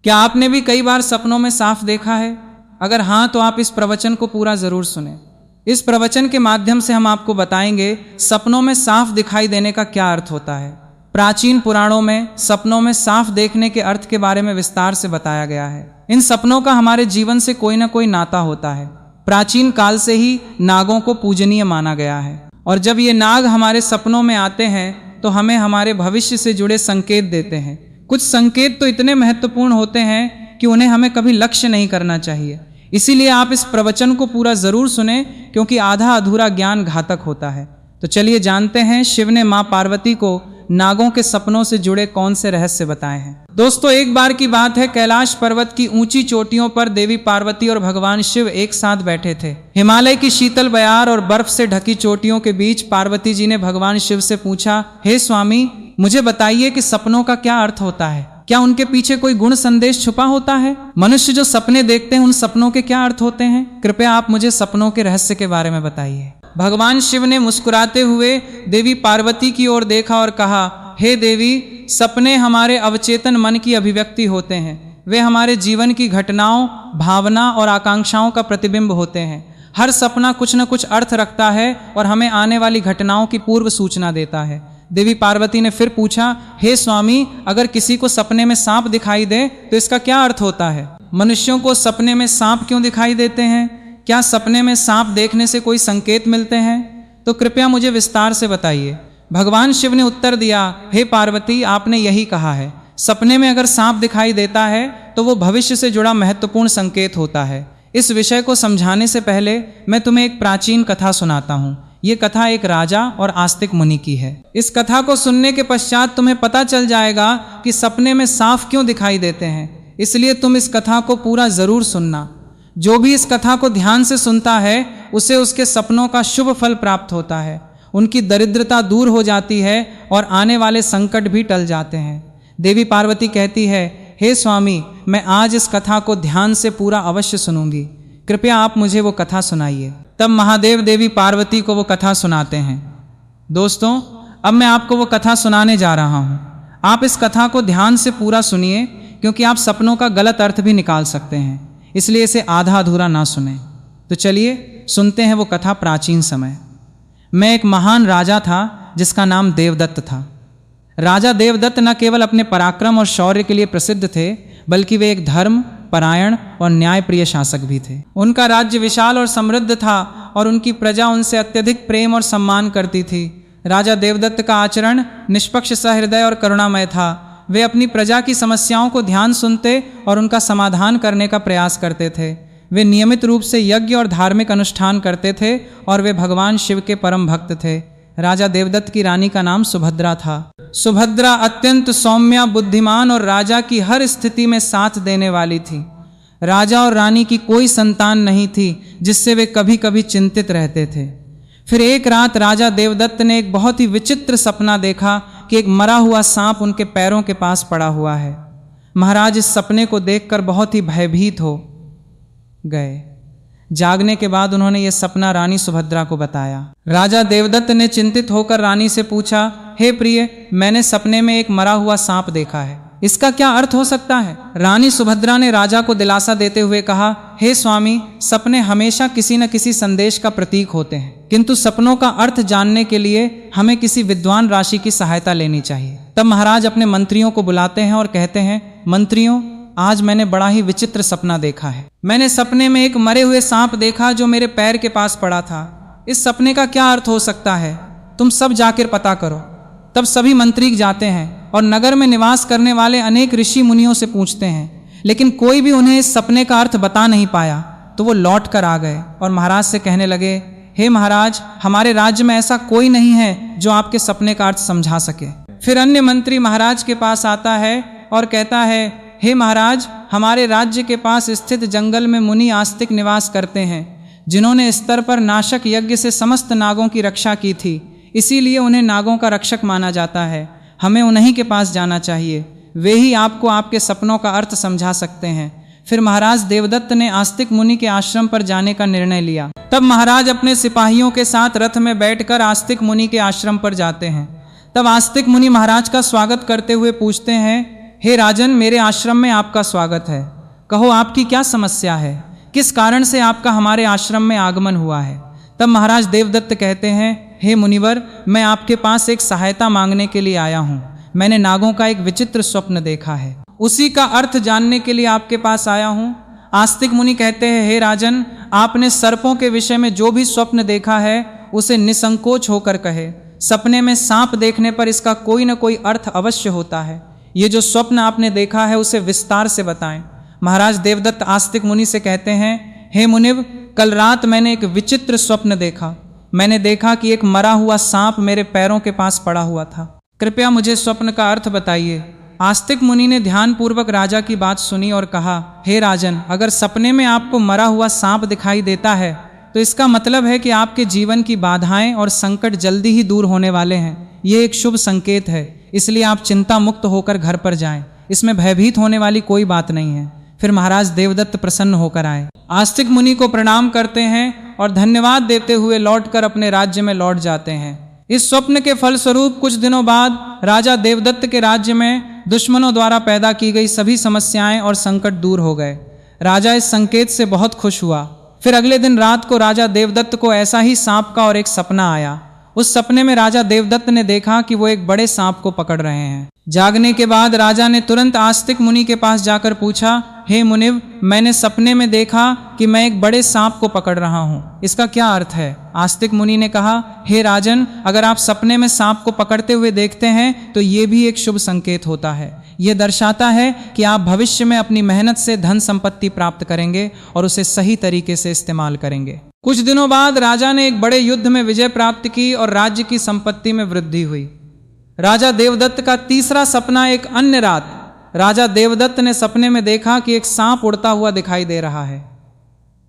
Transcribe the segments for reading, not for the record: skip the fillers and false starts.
क्या आपने भी कई बार सपनों में साफ देखा है? अगर हाँ तो आप इस प्रवचन को पूरा जरूर सुने। इस प्रवचन के माध्यम से हम आपको बताएंगे सपनों में साफ दिखाई देने का क्या अर्थ होता है। प्राचीन पुराणों में सपनों में साफ देखने के अर्थ के बारे में विस्तार से बताया गया है। इन सपनों का हमारे जीवन से कोई ना कोई नाता होता है। प्राचीन काल से ही नागों को पूजनीय माना गया है और जब ये नाग हमारे सपनों में आते हैं तो हमें हमारे भविष्य से जुड़े संकेत देते हैं। कुछ संकेत तो इतने महत्वपूर्ण होते हैं कि उन्हें हमें कभी लक्ष्य नहीं करना चाहिए। इसीलिए आप इस प्रवचन को पूरा जरूर सुने, क्योंकि आधा अधूरा ज्ञान घातक होता है। तो चलिए जानते हैं शिव ने माँ पार्वती को नागों के सपनों से जुड़े कौन से रहस्य बताए हैं। दोस्तों, एक बार की बात है, कैलाश पर्वत की ऊंची चोटियों पर देवी पार्वती और भगवान शिव एक साथ बैठे थे। हिमालय की शीतल बयार और बर्फ से ढकी चोटियों के बीच पार्वती जी ने भगवान शिव से पूछा, हे स्वामी, मुझे बताइए कि सपनों का क्या अर्थ होता है? क्या उनके पीछे कोई गुण संदेश छुपा होता है? मनुष्य जो सपने देखते हैं उन सपनों के क्या अर्थ होते हैं? कृपया आप मुझे सपनों के रहस्य के बारे में बताइए। भगवान शिव ने मुस्कुराते हुए देवी पार्वती की ओर देखा और कहा, हे देवी, सपने हमारे अवचेतन मन की अभिव्यक्ति होते हैं। वे हमारे जीवन की घटनाओं, भावना और आकांक्षाओं का प्रतिबिंब होते हैं। हर सपना कुछ न कुछ अर्थ रखता है और हमें आने वाली घटनाओं की पूर्व सूचना देता है। देवी पार्वती ने फिर पूछा, हे स्वामी, अगर किसी को सपने में सांप दिखाई दे तो इसका क्या अर्थ होता है? मनुष्यों को सपने में सांप क्यों दिखाई देते हैं? क्या सपने में सांप देखने से कोई संकेत मिलते हैं? तो कृपया मुझे विस्तार से बताइए। भगवान शिव ने उत्तर दिया, हे पार्वती, आपने यही कहा है। सपने में अगर सांप दिखाई देता है तो वो भविष्य से जुड़ा महत्वपूर्ण संकेत होता है। इस विषय को समझाने से पहले मैं तुम्हें एक प्राचीन कथा सुनाता हूँ। ये कथा एक राजा और आस्तिक मुनि की है। इस कथा को सुनने के पश्चात तुम्हें पता चल जाएगा कि सपने में सांप क्यों दिखाई देते हैं। इसलिए तुम इस कथा को पूरा जरूर सुनना। जो भी इस कथा को ध्यान से सुनता है उसे उसके सपनों का शुभ फल प्राप्त होता है, उनकी दरिद्रता दूर हो जाती है और आने वाले संकट भी टल जाते हैं। देवी पार्वती कहती है, हे स्वामी, मैं आज इस कथा को ध्यान से पूरा अवश्य सुनूंगी। कृपया आप मुझे वो कथा सुनाइए। तब महादेव देवी पार्वती को वो कथा सुनाते हैं। दोस्तों, अब मैं आपको वो कथा सुनाने जा रहा हूँ। आप इस कथा को ध्यान से पूरा सुनिए, क्योंकि आप सपनों का गलत अर्थ भी निकाल सकते हैं। इसलिए इसे आधा अधूरा ना सुने। तो चलिए सुनते हैं वो कथा। प्राचीन समय में एक महान राजा था जिसका नाम देवदत्त था। राजा देवदत्त न केवल अपने पराक्रम और शौर्य के लिए प्रसिद्ध थे, बल्कि वे एक धर्म परायण और न्यायप्रिय शासक भी थे। उनका राज्य विशाल और समृद्ध था और उनकी प्रजा उनसे अत्यधिक प्रेम और सम्मान करती थी। राजा देवदत्त का आचरण निष्पक्ष, सहृदय और करुणामय था। वे अपनी प्रजा की समस्याओं को ध्यान सुनते और उनका समाधान करने का प्रयास करते थे। वे नियमित रूप से यज्ञ और धार्मिक अनुष्ठान करते थे और वे भगवान शिव के परम भक्त थे। राजा देवदत्त की रानी का नाम सुभद्रा था। सुभद्रा अत्यंत सौम्या, बुद्धिमान और राजा की हर स्थिति में साथ देने वाली थी। राजा और रानी की कोई संतान नहीं थी, जिससे वे कभी कभी चिंतित रहते थे। फिर एक रात राजा देवदत्त ने एक बहुत ही विचित्र सपना देखा कि एक मरा हुआ सांप उनके पैरों के पास पड़ा हुआ है। महाराज इस सपने को देखकर बहुत ही भयभीत हो गए। जागने के बाद उन्होंने यह सपना रानी सुभद्रा को बताया। राजा देवदत्त ने चिंतित होकर रानी से पूछा, हे प्रिय, मैंने सपने में एक मरा हुआ सांप देखा है, इसका क्या अर्थ हो सकता है? रानी सुभद्रा ने राजा को दिलासा देते हुए कहा, हे स्वामी, सपने हमेशा किसी न किसी संदेश का प्रतीक होते हैं, किंतु सपनों का अर्थ जानने के लिए हमें किसी विद्वान राशि की सहायता लेनी चाहिए। तब महाराज अपने मंत्रियों को बुलाते हैं और कहते हैं, मंत्रियों, आज मैंने बड़ा ही विचित्र सपना देखा है। मैंने सपने में एक मरे हुए सांप देखा जो मेरे पैर के पास पड़ा था। इस सपने का क्या अर्थ हो सकता है? तुम सब जाकर पता करो। तब सभी मंत्री जाते हैं और नगर में निवास करने वाले अनेक ऋषि मुनियों से पूछते हैं, लेकिन कोई भी उन्हें इस सपने का अर्थ बता नहीं पाया। तो वो लौट कर आ गए और महाराज से कहने लगे, हे महाराज, हमारे राज्य में ऐसा कोई नहीं है जो आपके सपने का अर्थ समझा सके। फिर अन्य मंत्री महाराज के पास आता है और कहता है, हे महाराज, हमारे राज्य के पास स्थित जंगल में मुनि आस्तिक निवास करते हैं, जिन्होंने स्तर पर नाशक यज्ञ से समस्त नागों की रक्षा की थी। इसीलिए उन्हें नागों का रक्षक माना जाता है। हमें उन्हीं के पास जाना चाहिए। वे ही आपको आपके सपनों का अर्थ समझा सकते हैं। फिर महाराज देवदत्त ने आस्तिक मुनि के आश्रम पर जाने का निर्णय लिया। तब महाराज अपने सिपाहियों के साथ रथ में बैठकर आस्तिक मुनि के आश्रम पर जाते हैं। तब आस्तिक मुनि महाराज का स्वागत करते हुए पूछते हैं, हे राजन, मेरे आश्रम में आपका स्वागत है। कहो आपकी क्या समस्या है, किस कारण से आपका हमारे आश्रम में आगमन हुआ है। तब महाराज देवदत्त कहते हैं, हे मुनिवर, मैं आपके पास एक सहायता मांगने के लिए आया हूँ। मैंने नागों का एक विचित्र स्वप्न देखा है, उसी का अर्थ जानने के लिए आपके पास आया हूँ। आस्तिक मुनि कहते हैं, हे राजन, आपने सर्पों के विषय में जो भी स्वप्न देखा है उसे निसंकोच होकर कहे। सपने में सांप देखने पर इसका कोई न कोई अर्थ अवश्य होता है। ये जो स्वप्न आपने देखा है उसे विस्तार से बताएं। महाराज देवदत्त आस्तिक मुनि से कहते हैं, हे मुनिव, कल रात मैंने एक विचित्र स्वप्न देखा। मैंने देखा कि एक मरा हुआ सांप मेरे पैरों के पास पड़ा हुआ था। कृपया मुझे स्वप्न का अर्थ बताइए। आस्तिक मुनि ने ध्यानपूर्वक राजा की बात सुनी और कहा, हे राजन, अगर सपने में आपको मरा हुआ सांप दिखाई देता है तो इसका मतलब है कि आपके जीवन की बाधाएं और संकट जल्दी ही दूर होने वाले हैं। ये एक शुभ संकेत है, इसलिए आप चिंता मुक्त होकर घर पर जाएं। इसमें भयभीत होने वाली कोई बात नहीं है। फिर महाराज देवदत्त प्रसन्न होकर आए, आस्तिक मुनि को प्रणाम करते हैं और धन्यवाद देते हुए लौटकर अपने राज्य में लौट जाते हैं। इस स्वप्न के फलस्वरूप कुछ दिनों बाद राजा देवदत्त के राज्य में दुश्मनों द्वारा पैदा की गई सभी समस्याएं और संकट दूर हो गए। राजा इस संकेत से बहुत खुश हुआ। फिर अगले दिन रात को राजा देवदत्त को ऐसा ही सांप का और एक सपना आया। उस सपने में राजा देवदत्त ने देखा कि वो एक बड़े सांप को पकड़ रहे हैं। जागने के बाद राजा ने तुरंत आस्तिक मुनि के पास जाकर पूछा, हे मुनिव, मैंने सपने में देखा कि मैं एक बड़े सांप को पकड़ रहा हूँ, इसका क्या अर्थ है। आस्तिक मुनि ने कहा, हे राजन, अगर आप सपने में सांप को पकड़ते हुए देखते हैं तो ये भी एक शुभ संकेत होता है। ये दर्शाता है कि आप भविष्य में अपनी मेहनत से धन संपत्ति प्राप्त करेंगे और उसे सही तरीके से इस्तेमाल करेंगे। कुछ दिनों बाद राजा ने एक बड़े युद्ध में विजय प्राप्त की और राज्य की संपत्ति में वृद्धि हुई। राजा देवदत्त का तीसरा सपना एक अन्य रात राजा देवदत्त ने सपने में देखा कि एक सांप उड़ता हुआ दिखाई दे रहा है।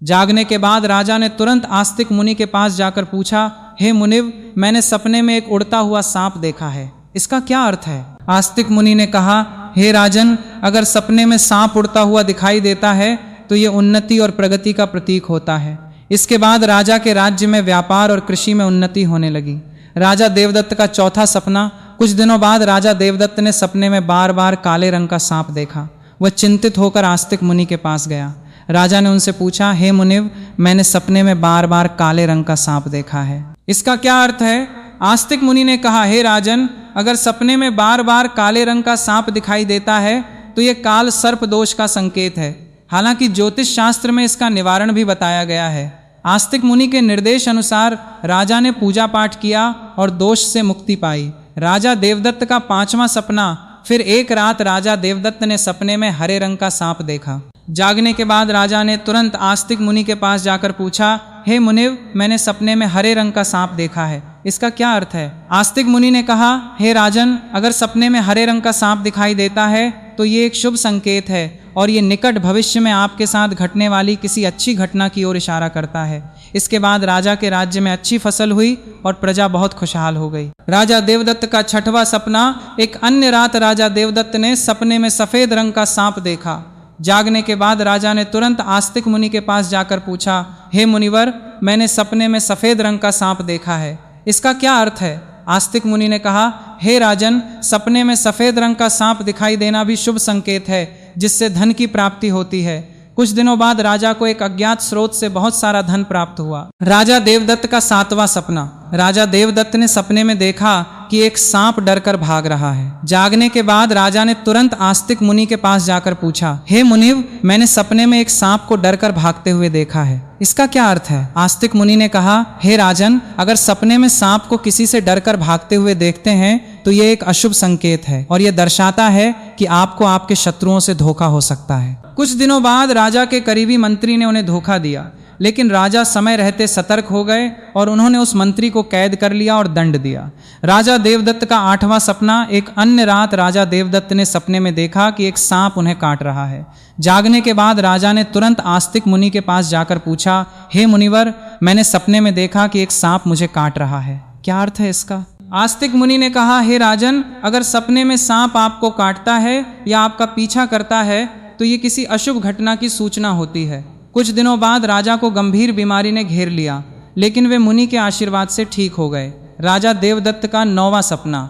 जागने के बाद राजा ने तुरंत आस्तिक मुनि के पास जाकर पूछा, हे मुनिव, मैंने सपने में एक उड़ता हुआ सांप देखा है, इसका क्या अर्थ है। आस्तिक मुनि ने कहा, हे राजन, अगर सपने में सांप उड़ता हुआ दिखाई देता है तो ये उन्नति और प्रगति का प्रतीक होता है। इसके बाद राजा के राज्य में व्यापार और कृषि में उन्नति होने लगी। राजा देवदत्त का चौथा सपना। कुछ दिनों बाद राजा देवदत्त ने सपने में बार बार काले रंग का सांप देखा। वह चिंतित होकर आस्तिक मुनि के पास गया। राजा ने उनसे पूछा, हे मुनिव, मैंने सपने में बार बार काले रंग का सांप देखा है, इसका क्या अर्थ है। आस्तिक मुनि ने कहा, हे राजन, अगर सपने में बार बार काले रंग का सांप दिखाई देता है तो यह काल सर्प दोष का संकेत है। हालांकि ज्योतिष शास्त्र में इसका निवारण भी बताया गया है। आस्तिक मुनि के निर्देश अनुसार राजा ने पूजा पाठ किया और दोष से मुक्ति पाई। राजा देवदत्त का पांचवा सपना। फिर एक रात राजा देवदत्त ने सपने में हरे रंग का सांप देखा। जागने के बाद राजा ने तुरंत आस्तिक मुनि के पास जाकर पूछा, हे मुनिव, मैंने सपने में हरे रंग का सांप देखा है, इसका क्या अर्थ है। आस्तिक मुनि ने कहा, हे राजन, अगर सपने में हरे रंग का सांप दिखाई देता है तो ये एक शुभ संकेत है और ये निकट भविष्य में आपके साथ घटने वाली किसी अच्छी घटना की ओर इशारा करता है। इसके बाद राजा के राज्य में अच्छी फसल हुई और प्रजा बहुत खुशहाल हो गई। राजा देवदत्त का छठवां सपना। एक अन्य रात राजा देवदत्त ने सपने में सफेद रंग का सांप देखा। जागने के बाद राजा ने तुरंत आस्तिक मुनि के पास जाकर पूछा, हे मुनिवर, मैंने सपने में सफेद रंग का सांप देखा है, इसका क्या अर्थ है। आस्तिक मुनि ने कहा, हे राजन, सपने में सफेद रंग का सांप दिखाई देना भी शुभ संकेत है, जिससे धन की प्राप्ति होती है। कुछ दिनों बाद राजा को एक अज्ञात स्रोत से बहुत सारा धन प्राप्त हुआ। राजा देवदत्त का सातवां सपना। राजा देवदत्त ने सपने में देखा कि एक सांप डरकर भाग रहा है। जागने के बाद राजा ने तुरंत आस्तिक मुनि के पास जाकर पूछा, हे मुनिव, मैंने सपने में एक सांप को डरकर भागते हुए देखा है, इसका क्या अर्थ है। आस्तिक मुनि ने कहा, हे राजन, अगर सपने में सांप को किसी से डरकर भागते हुए देखते हैं तो ये एक अशुभ संकेत है और यह दर्शाता है कि आपको आपके शत्रुओं से धोखा हो सकता है। कुछ दिनों बाद राजा के करीबी मंत्री ने उन्हें धोखा दिया, लेकिन राजा समय रहते सतर्क हो गए और उन्होंने उस मंत्री को कैद कर लिया और दंड दिया। राजा देवदत्त का आठवां सपना। एक अन्य रात राजा देवदत्त ने सपने में देखा कि एक सांप उन्हें काट रहा है। जागने के बाद राजा ने तुरंत आस्तिक मुनि के पास जाकर पूछा, हे मुनिवर, मैंने सपने में देखा कि एक सांप मुझे काट रहा है, क्या अर्थ है इसका। आस्तिक मुनि ने कहा, हे राजन, अगर सपने में सांप आपको काटता है या आपका पीछा करता है तो ये किसी अशुभ घटना की सूचना होती है। कुछ दिनों बाद राजा को गंभीर बीमारी ने घेर लिया, लेकिन वे मुनि के आशीर्वाद से ठीक हो गए। राजा देवदत्त का नौवां सपना।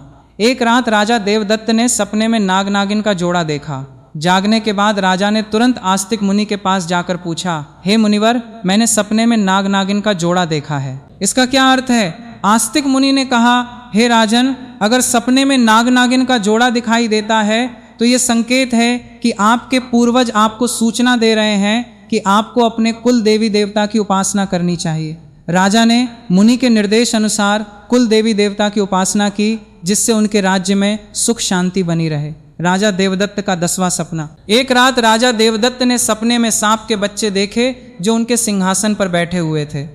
एक रात राजा देवदत्त ने सपने में नाग नागिन का जोड़ा देखा। जागने के बाद राजा ने तुरंत आस्तिक मुनि के पास जाकर पूछा, हे मुनिवर, मैंने सपने में नाग नागिन का जोड़ा देखा है, इसका क्या अर्थ है? आस्तिक मुनि ने कहा, हे राजन, अगर सपने में नाग नागिन का जोड़ा दिखाई देता है तो ये संकेत है कि आपके पूर्वज आपको सूचना दे रहे हैं कि आपको अपने कुल देवी देवता की उपासना करनी चाहिए। राजा ने मुनि के निर्देश अनुसार कुल देवी देवता की उपासना की, जिससे उनके राज्य में सुख शांति बनी रहे। राजा देवदत्त का 10वां सपना। एक रात राजा देवदत्त ने सपने में सांप के बच्चे देखे जो उनके सिंहासन पर बैठे हुए थे।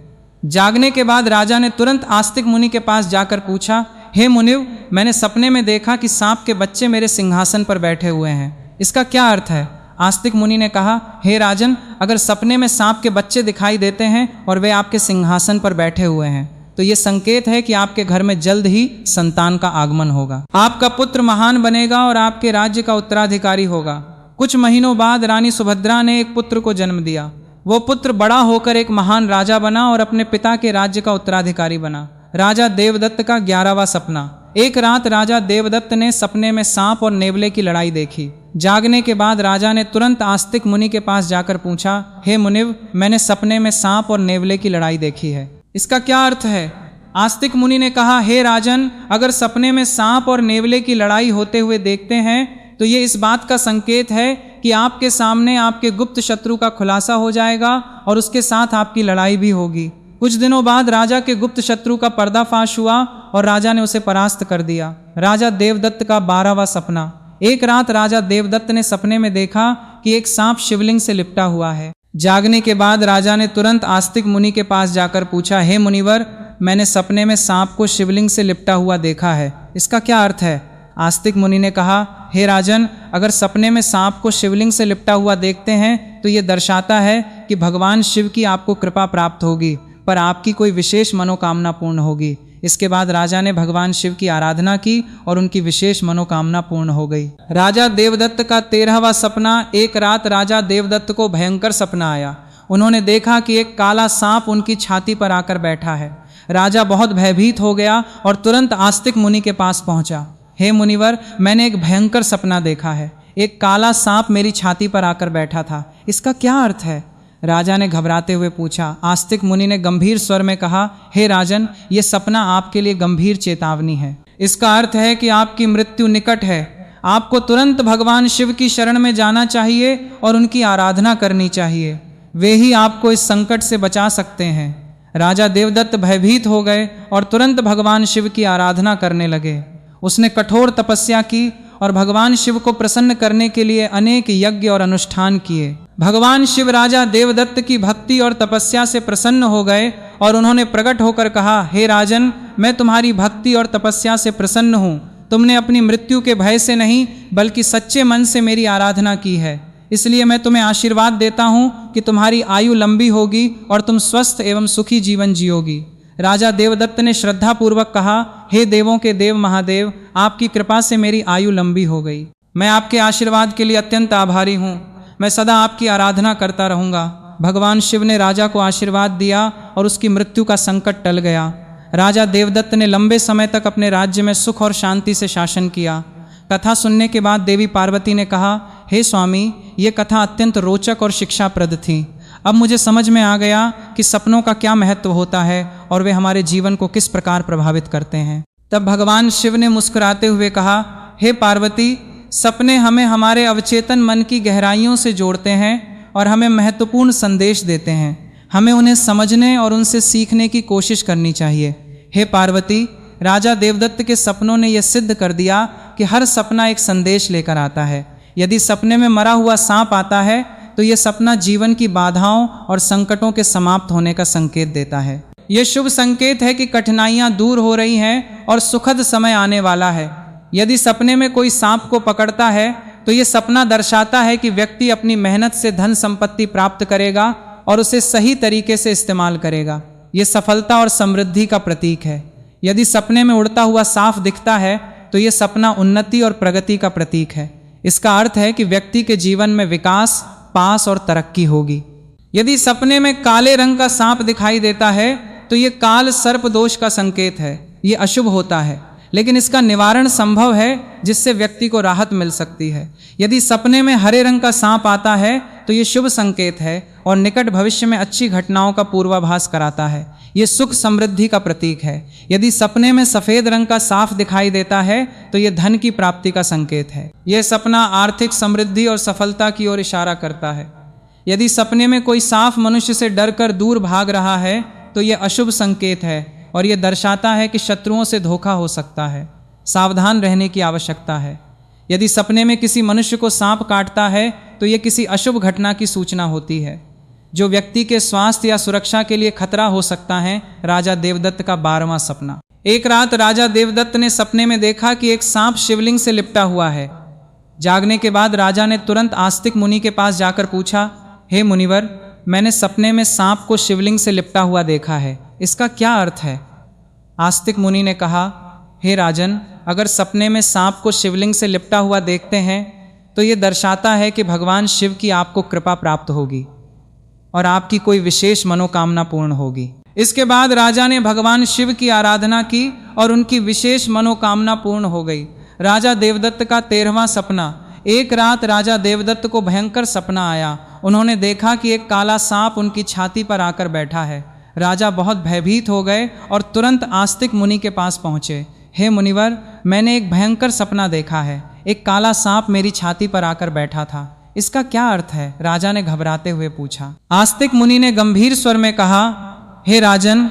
जागने के बाद राजा ने तुरंत आस्तिक मुनि के पास जाकर पूछा, हे मुनिव, मैंने सपने में देखा कि सांप के बच्चे मेरे सिंहासन पर बैठे हुए हैं, इसका क्या अर्थ है? आस्तिक मुनि ने कहा, हे राजन, अगर सपने में सांप के बच्चे दिखाई देते हैं और वे आपके सिंहासन पर बैठे हुए हैं तो ये संकेत है कि आपके घर में जल्द ही संतान का आगमन होगा। आपका पुत्र महान बनेगा और आपके राज्य का उत्तराधिकारी होगा। कुछ महीनों बाद रानी सुभद्रा ने एक पुत्र को जन्म दिया। वो पुत्र बड़ा होकर एक महान राजा बना और अपने पिता के राज्य का उत्तराधिकारी बना। राजा देवदत्त का 11वां सपना। एक रात राजा देवदत्त ने सपने में सांप और नेवले की लड़ाई देखी। जागने के बाद राजा ने तुरंत आस्तिक मुनि के पास जाकर पूछा, हे मुनिव, मैंने सपने में सांप और नेवले की लड़ाई देखी है, इसका क्या अर्थ है? आस्तिक मुनि ने कहा, हे राजन, अगर सपने में सांप और नेवले की लड़ाई होते हुए देखते हैं तो ये इस बात का संकेत है कि आपके सामने आपके गुप्त शत्रु का खुलासा हो जाएगा और उसके साथ आपकी लड़ाई भी होगी। कुछ दिनों बाद राजा के गुप्त शत्रु का पर्दाफाश हुआ और राजा ने उसे परास्त कर दिया। राजा देवदत्त का 12वां सपना। एक रात राजा देवदत्त ने सपने में देखा कि एक सांप शिवलिंग से लिपटा हुआ है। जागने के बाद राजा ने तुरंत आस्तिक मुनि के पास जाकर पूछा, हे मुनिवर, मैंने सपने में सांप को शिवलिंग से लिपटा हुआ देखा है, इसका क्या अर्थ है? आस्तिक मुनि ने कहा, हे राजन, अगर सपने में सांप को शिवलिंग से लिपटा हुआ देखते हैं तो ये दर्शाता है कि भगवान शिव की आपको कृपा प्राप्त होगी, पर आपकी कोई विशेष मनोकामना पूर्ण होगी। इसके बाद राजा ने भगवान शिव की आराधना की और उनकी विशेष मनोकामना पूर्ण हो गई। राजा देवदत्त का 13वां सपना। एक रात राजा देवदत्त को भयंकर सपना आया। उन्होंने देखा कि एक काला सांप उनकी छाती पर आकर बैठा है। राजा बहुत भयभीत हो गया और तुरंत आस्तिक मुनि के पास पहुंचा। हे मुनिवर, मैंने एक भयंकर सपना देखा है, एक काला सांप मेरी छाती पर आकर बैठा था, इसका क्या अर्थ है? राजा ने घबराते हुए पूछा। आस्तिक मुनि ने गंभीर स्वर में कहा, हे राजन, ये सपना आपके लिए गंभीर चेतावनी है। इसका अर्थ है कि आपकी मृत्यु निकट है। आपको तुरंत भगवान शिव की शरण में जाना चाहिए और उनकी आराधना करनी चाहिए, वे ही आपको इस संकट से बचा सकते हैं। राजा देवदत्त भयभीत हो गए और तुरंत भगवान शिव की आराधना करने लगे। उसने कठोर तपस्या की और भगवान शिव को प्रसन्न करने के लिए अनेक यज्ञ और अनुष्ठान किए। भगवान शिव राजा देवदत्त की भक्ति और तपस्या से प्रसन्न हो गए और उन्होंने प्रकट होकर कहा, हे राजन, मैं तुम्हारी भक्ति और तपस्या से प्रसन्न हूँ। तुमने अपनी मृत्यु के भय से नहीं बल्कि सच्चे मन से मेरी आराधना की है, इसलिए मैं तुम्हें आशीर्वाद देता हूँ कि तुम्हारी आयु लंबी होगी और तुम स्वस्थ एवं सुखी जीवन जियोगी। राजा देवदत्त ने श्रद्धापूर्वक कहा, हे देवों के देव महादेव, आपकी कृपा से मेरी आयु लंबी हो गई। मैं आपके आशीर्वाद के लिए अत्यंत आभारी हूँ। मैं सदा आपकी आराधना करता रहूँगा। भगवान शिव ने राजा को आशीर्वाद दिया और उसकी मृत्यु का संकट टल गया। राजा देवदत्त ने लंबे समय तक अपने राज्य में सुख और शांति से शासन किया। कथा सुनने के बाद देवी पार्वती ने कहा, हे स्वामी, ये कथा अत्यंत रोचक और शिक्षाप्रद थी। अब मुझे समझ में आ गया कि सपनों का क्या महत्व होता है और वे हमारे जीवन को किस प्रकार प्रभावित करते हैं। तब भगवान शिव ने मुस्कुराते हुए कहा, हे पार्वती, सपने हमें हमारे अवचेतन मन की गहराइयों से जोड़ते हैं और हमें महत्वपूर्ण संदेश देते हैं। हमें उन्हें समझने और उनसे सीखने की कोशिश करनी चाहिए। हे पार्वती, राजा देवदत्त के सपनों ने यह सिद्ध कर दिया कि हर सपना एक संदेश लेकर आता है। यदि सपने में मरा हुआ सांप आता है तो यह सपना जीवन की बाधाओं और संकटों के समाप्त होने का संकेत देता है। यह शुभ संकेत है कि कठिनाइयां दूर हो रही हैं और सुखद समय आने वाला है। यदि सपने में कोई सांप को पकड़ता है तो यह सपना दर्शाता है कि व्यक्ति अपनी मेहनत से धन संपत्ति प्राप्त करेगा और उसे सही तरीके से इस्तेमाल करेगा। यह सफलता और समृद्धि का प्रतीक है। यदि सपने में उड़ता हुआ सांप दिखता है तो यह सपना उन्नति और प्रगति का प्रतीक है। इसका अर्थ है कि व्यक्ति के जीवन में विकास, पास और तरक्की होगी। यदि सपने में काले रंग का सांप दिखाई देता है तो यह काल सर्प दोष का संकेत है, ये अशुभ होता है। लेकिन इसका निवारण संभव है जिससे व्यक्ति को राहत मिल सकती है। यदि सपने में हरे रंग का सांप आता है तो ये शुभ संकेत है और निकट भविष्य में अच्छी घटनाओं का पूर्वाभास कराता है। ये सुख समृद्धि का प्रतीक है। यदि सपने में सफ़ेद रंग का सांप दिखाई देता है तो ये धन की प्राप्ति का संकेत है। यह सपना आर्थिक समृद्धि और सफलता की ओर इशारा करता है। यदि सपने में कोई सांप मनुष्य से डरकर दूर भाग रहा है तो यह अशुभ संकेत है और यह दर्शाता है कि शत्रुओं से धोखा हो सकता है। सावधान रहने की आवश्यकता है। यदि सपने में किसी मनुष्य को सांप काटता है तो यह किसी अशुभ घटना की सूचना होती है जो व्यक्ति के स्वास्थ्य या सुरक्षा के लिए खतरा हो सकता है। राजा देवदत्त का 12वां सपना। एक रात राजा देवदत्त ने सपने में देखा कि एक सांप शिवलिंग से लिपटा हुआ है। जागने के बाद राजा ने तुरंत आस्तिक मुनि के पास जाकर पूछा, हे मुनिवर, मैंने सपने में सांप को शिवलिंग से लिपटा हुआ देखा है, इसका क्या अर्थ है? आस्तिक मुनि ने कहा, हे राजन, अगर सपने में सांप को शिवलिंग से लिपटा हुआ देखते हैं तो ये दर्शाता है कि भगवान शिव की आपको कृपा प्राप्त होगी और आपकी कोई विशेष मनोकामना पूर्ण होगी। इसके बाद राजा ने भगवान शिव की आराधना की और उनकी विशेष मनोकामना पूर्ण हो गई। राजा देवदत्त का 13वां सपना। एक रात राजा देवदत्त को भयंकर सपना आया। उन्होंने देखा कि एक काला सांप उनकी छाती पर आकर बैठा है। राजा बहुत भयभीत हो गए और तुरंत आस्तिक मुनि के पास पहुँचे। हे मुनिवर, मैंने एक भयंकर सपना देखा है। एक काला सांप मेरी छाती पर आकर बैठा था, इसका क्या अर्थ है? राजा ने घबराते हुए पूछा। आस्तिक मुनि ने गंभीर स्वर में कहा, हे राजन,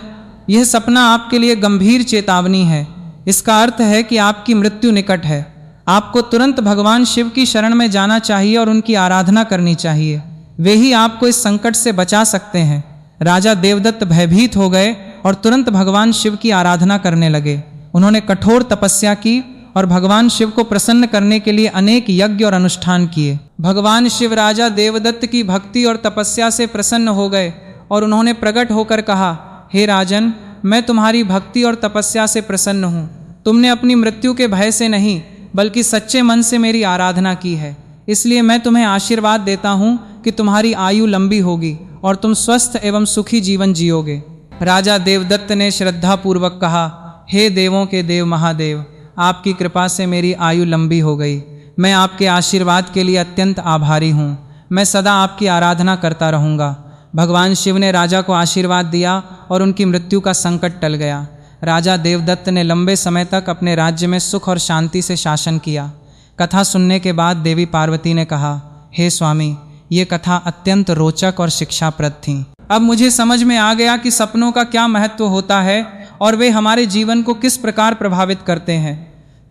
यह सपना आपके लिए गंभीर चेतावनी है। इसका अर्थ है कि आपकी मृत्यु निकट है। आपको तुरंत भगवान शिव की शरण में जाना चाहिए और उनकी आराधना करनी चाहिए। वे ही आपको इस संकट से बचा सकते हैं। राजा देवदत्त भयभीत हो गए और तुरंत भगवान शिव की आराधना करने लगे। उन्होंने कठोर तपस्या की और भगवान शिव को प्रसन्न करने के लिए अनेक यज्ञ और अनुष्ठान किए। भगवान शिव राजा देवदत्त की भक्ति और तपस्या से प्रसन्न हो गए और उन्होंने प्रकट होकर कहा, हे राजन, मैं तुम्हारी भक्ति और तपस्या से प्रसन्न हूँ। तुमने अपनी मृत्यु के भय से नहीं बल्कि सच्चे मन से मेरी आराधना की है, इसलिए मैं तुम्हें आशीर्वाद देता हूँ कि तुम्हारी आयु लंबी होगी और तुम स्वस्थ एवं सुखी जीवन जियोगे। राजा देवदत्त ने श्रद्धापूर्वक कहा, हे देवों के देव महादेव, आपकी कृपा से मेरी आयु लंबी हो गई। मैं आपके आशीर्वाद के लिए अत्यंत आभारी हूँ। मैं सदा आपकी आराधना करता रहूँगा। भगवान शिव ने राजा को आशीर्वाद दिया और उनकी मृत्यु का संकट टल गया। राजा देवदत्त ने लंबे समय तक अपने राज्य में सुख और शांति से शासन किया। कथा सुनने के बाद देवी पार्वती ने कहा, हे स्वामी, ये कथा अत्यंत रोचक और शिक्षाप्रद थी। अब मुझे समझ में आ गया कि सपनों का क्या महत्व होता है और वे हमारे जीवन को किस प्रकार प्रभावित करते हैं।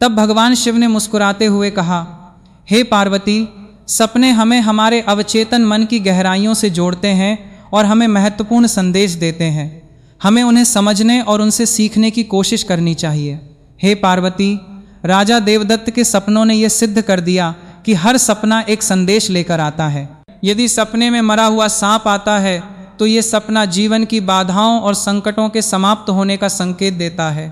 तब भगवान शिव ने मुस्कुराते हुए कहा, हे पार्वती, सपने हमें हमारे अवचेतन मन की गहराइयों से जोड़ते हैं और हमें महत्वपूर्ण संदेश देते हैं। हमें उन्हें समझने और उनसे सीखने की कोशिश करनी चाहिए। हे पार्वती, राजा देवदत्त के सपनों ने यह सिद्ध कर दिया कि हर सपना एक संदेश लेकर आता है। यदि सपने में मरा हुआ सांप आता है तो ये सपना जीवन की बाधाओं और संकटों के समाप्त होने का संकेत देता है।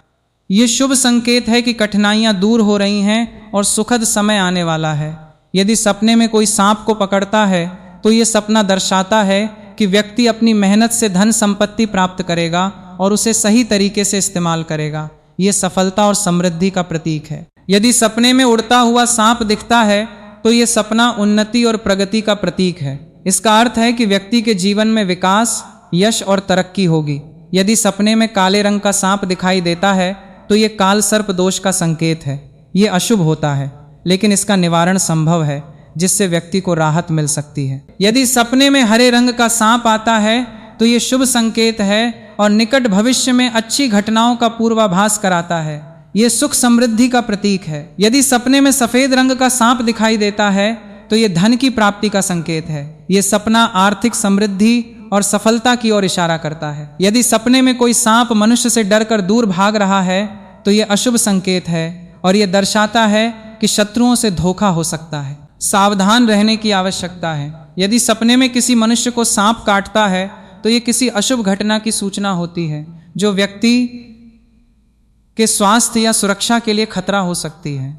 ये शुभ संकेत है कि कठिनाइयाँ दूर हो रही हैं और सुखद समय आने वाला है। यदि सपने में कोई सांप को पकड़ता है तो ये सपना दर्शाता है कि व्यक्ति अपनी मेहनत से धन संपत्ति प्राप्त करेगा और उसे सही तरीके से इस्तेमाल करेगा। ये सफलता और समृद्धि का प्रतीक है। यदि सपने में उड़ता हुआ सांप दिखता है तो ये सपना उन्नति और प्रगति का प्रतीक है। इसका अर्थ है कि व्यक्ति के जीवन में विकास, यश और तरक्की होगी। यदि सपने में काले रंग का सांप दिखाई देता है तो ये काल सर्प दोष का संकेत है। ये अशुभ होता है, लेकिन इसका निवारण संभव है जिससे व्यक्ति को राहत मिल सकती है। यदि सपने में हरे रंग का सांप आता है तो ये शुभ संकेत है और निकट भविष्य में अच्छी घटनाओं का पूर्वाभास कराता है। ये सुख समृद्धि का प्रतीक है। यदि सपने में सफेद रंग का सांप दिखाई देता है तो ये धन की प्राप्ति का संकेत है। ये सपना आर्थिक समृद्धि और सफलता की ओर इशारा करता है। यदि सपने में कोई सांप मनुष्य से डरकर दूर भाग रहा है तो ये अशुभ संकेत है और ये दर्शाता है कि शत्रुओं से धोखा हो सकता है। सावधान रहने की आवश्यकता है। यदि सपने में किसी मनुष्य को सांप काटता है तो ये किसी अशुभ घटना की सूचना होती है जो व्यक्ति के स्वास्थ्य या सुरक्षा के लिए खतरा हो सकती है।